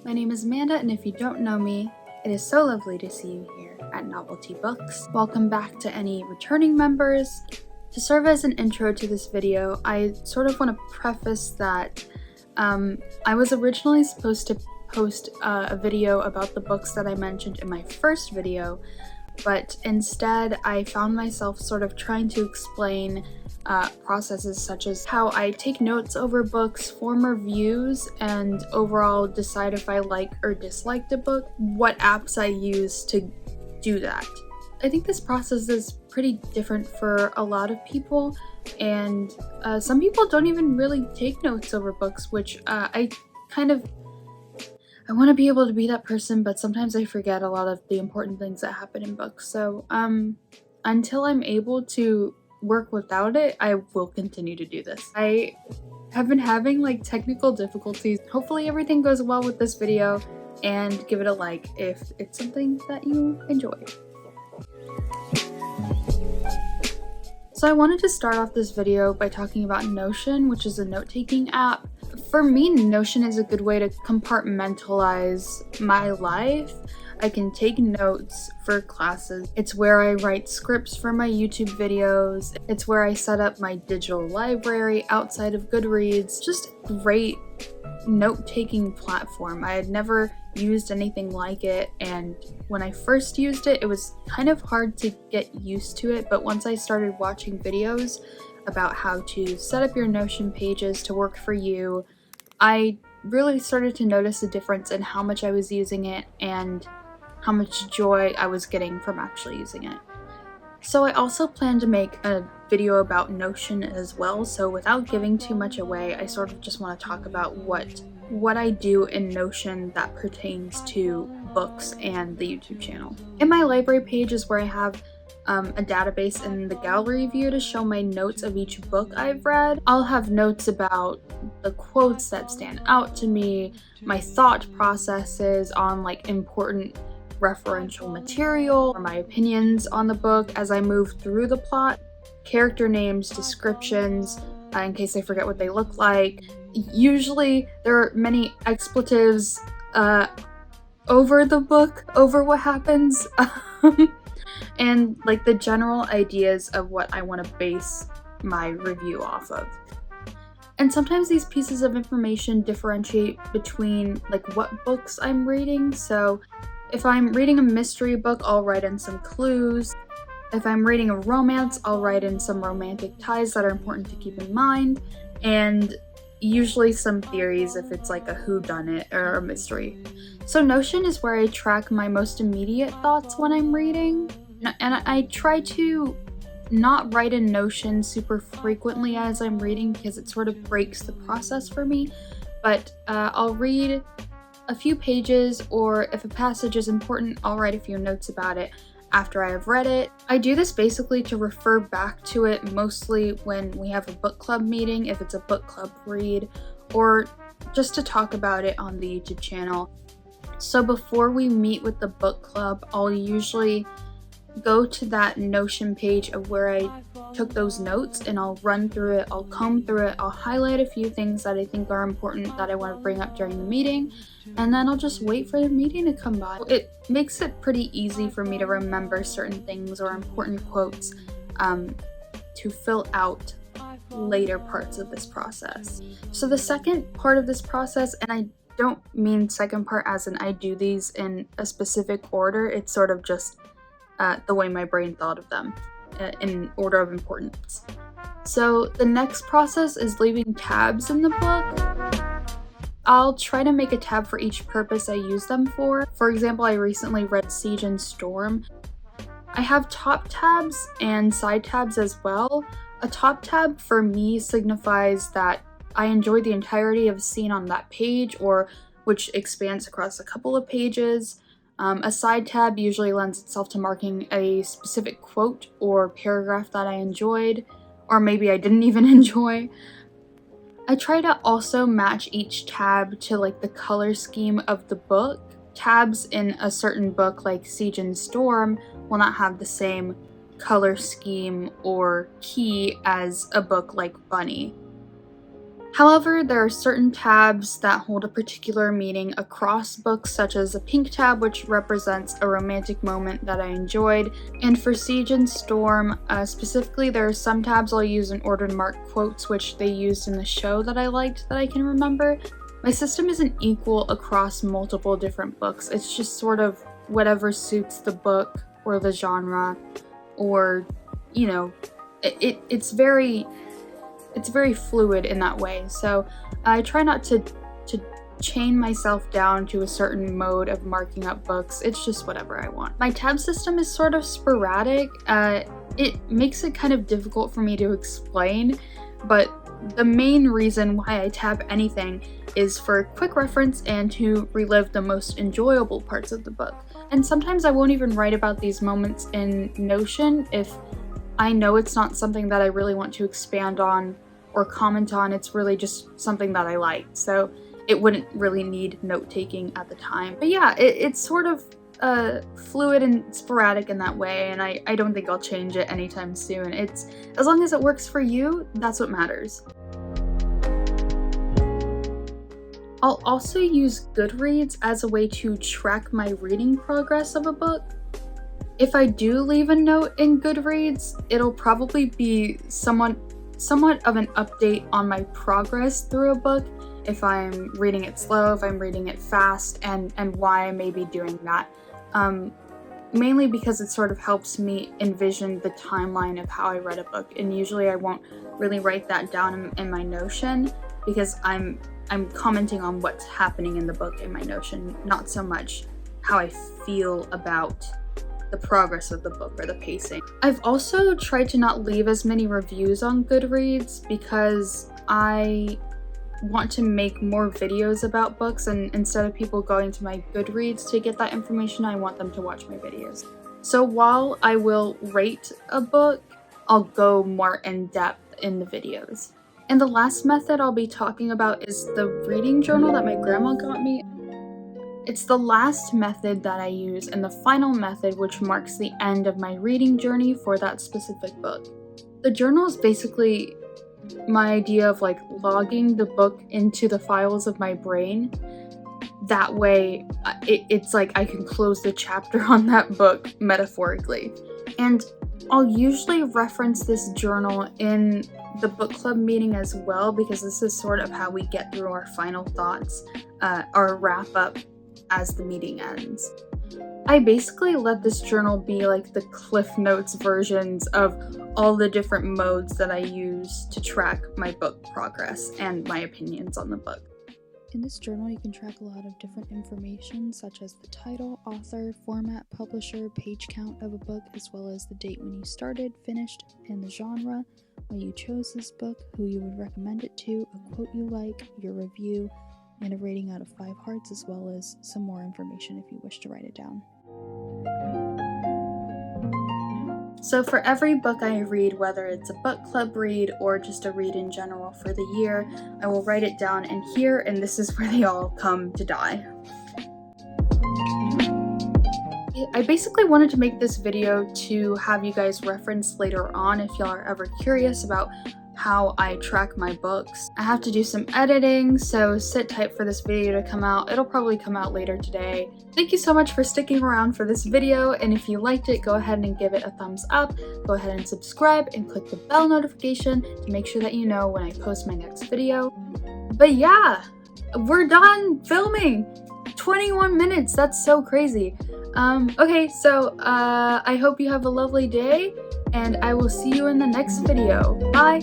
My name is Amanda, and if you don't know me, it is so lovely to see you here at Novelty Books. Welcome back to any returning members. To serve as an intro to this video, I sort of want to preface that I was originally supposed to post a video about the books that I mentioned in my first video, but instead I found myself sort of trying to explain processes such as how I take notes over books, form reviews, and overall decide if I like or dislike the book, what apps I use to do that. I think this process is pretty different for a lot of people, and some people don't even really take notes over books, which I want to be able to be that person, but sometimes I forget a lot of the important things that happen in books. So until I'm able to work without it, I will continue to do this. I have been having technical difficulties. Hopefully everything goes well with this video, and give it a like if it's something that you enjoy. So I wanted to start off this video by talking about Notion, which is a note-taking app. For me, Notion is a good way to compartmentalize my life. I can take notes for classes. It's where I write scripts for my YouTube videos. It's where I set up my digital library outside of Goodreads. Just a great note-taking platform. I had never used anything like it, and when I first used it, it was kind of hard to get used to it, but once I started watching videos about how to set up your Notion pages to work for you, I really started to notice a difference in how much I was using it and how much joy I was getting from actually using it. So I also plan to make a video about Notion as well, so without giving too much away, I sort of just want to talk about what I do in Notion that pertains to books and the YouTube channel. In my library page is where I have a database in the gallery view to show my notes of each book I've read. I'll have notes about the quotes that stand out to me, my thought processes on important referential material, or my opinions on the book as I move through the plot, character names, descriptions, in case I forget what they look like. Usually there are many expletives over the book, over what happens, and the general ideas of what I want to base my review off of. And sometimes these pieces of information differentiate between what books I'm reading. So if I'm reading a mystery book, I'll write in some clues. If I'm reading a romance, I'll write in some romantic ties that are important to keep in mind, and usually some theories if it's a whodunit or a mystery. So Notion is where I track my most immediate thoughts when I'm reading, and I try to not write in Notion super frequently as I'm reading because it sort of breaks the process for me, but I'll read a few pages, or if a passage is important, I'll write a few notes about it after I have read it. I do this basically to refer back to it mostly when we have a book club meeting, if it's a book club read, or just to talk about it on the YouTube channel. So before we meet with the book club, I'll usually go to that Notion page of where I took those notes, and I'll run through it, I'll comb through it, I'll highlight a few things that I think are important that I want to bring up during the meeting, and then I'll just wait for the meeting to come by. It makes it pretty easy for me to remember certain things or important quotes to fill out later parts of this process. So the second part of this process, and I don't mean second part as in I do these in a specific order, it's sort of just the way my brain thought of them in order of importance. So the next process is leaving tabs in the book. I'll try to make a tab for each purpose I use them for. For example, I recently read Siege and Storm. I have top tabs and side tabs as well. A top tab for me signifies that I enjoyed the entirety of a scene on that page, or which expands across a couple of pages. A side tab usually lends itself to marking a specific quote or paragraph that I enjoyed, or maybe I didn't even enjoy. I try to also match each tab to the color scheme of the book. Tabs in a certain book like Siege and Storm will not have the same color scheme or key as a book like Bunny. However, there are certain tabs that hold a particular meaning across books, such as a pink tab, which represents a romantic moment that I enjoyed. And for Siege and Storm, specifically, there are some tabs I'll use in order to mark quotes which they used in the show that I liked that I can remember. My system isn't equal across multiple different books. It's just sort of whatever suits the book or the genre, or, you know, it's very fluid in that way. So I try not to chain myself down to a certain mode of marking up books. It's just whatever I want. My tab system is sort of sporadic. It makes it kind of difficult for me to explain, but the main reason why I tab anything is for quick reference and to relive the most enjoyable parts of the book. And sometimes I won't even write about these moments in Notion if I know it's not something that I really want to expand on or comment on. It's really just something that I like, so it wouldn't really need note-taking at the time. But yeah, it's sort of fluid and sporadic in that way, and I don't think I'll change it anytime soon. It's, as long as it works for you, that's what matters. I'll also use Goodreads as a way to track my reading progress of a book. If I do leave a note in Goodreads, it'll probably be somewhat of an update on my progress through a book, if I'm reading it slow, if I'm reading it fast, and why I may be doing that. Mainly because it sort of helps me envision the timeline of how I read a book, and usually I won't really write that down in my Notion because I'm commenting on what's happening in the book in my Notion, not so much how I feel about the progress of the book or the pacing. I've also tried to not leave as many reviews on Goodreads because I want to make more videos about books, and instead of people going to my Goodreads to get that information, I want them to watch my videos. So while I will rate a book, I'll go more in depth in the videos. And the last method I'll be talking about is the reading journal that my grandma got me. It's the last method that I use and the final method which marks the end of my reading journey for that specific book. The journal is basically my idea of like logging the book into the files of my brain. That way it's like I can close the chapter on that book metaphorically. And I'll usually reference this journal in the book club meeting as well, because this is sort of how we get through our final thoughts, our wrap up as the meeting ends. I basically let this journal be like the Cliff Notes versions of all the different modes that I use to track my book progress and my opinions on the book. In this journal, you can track a lot of different information, such as the title, author, format, publisher, page count of a book, as well as the date when you started, finished, and the genre, why you chose this book, who you would recommend it to, a quote you like, your review, and a rating out of 5 hearts, as well as some more information if you wish to write it down. So for every book I read, whether it's a book club read or just a read in general for the year, I will write it down in here, and this is where they all come to die. I basically wanted to make this video to have you guys reference later on if y'all are ever curious about how I track my books. I have to do some editing, so sit tight for this video to come out. It'll probably come out later today. Thank you so much for sticking around for this video, and if you liked it, go ahead and give it a thumbs up. Go ahead and subscribe and click the bell notification to make sure that you know when I post my next video. But yeah, we're done filming! 21 minutes, that's so crazy. Okay, so I hope you have a lovely day, and I will see you in the next video. Bye!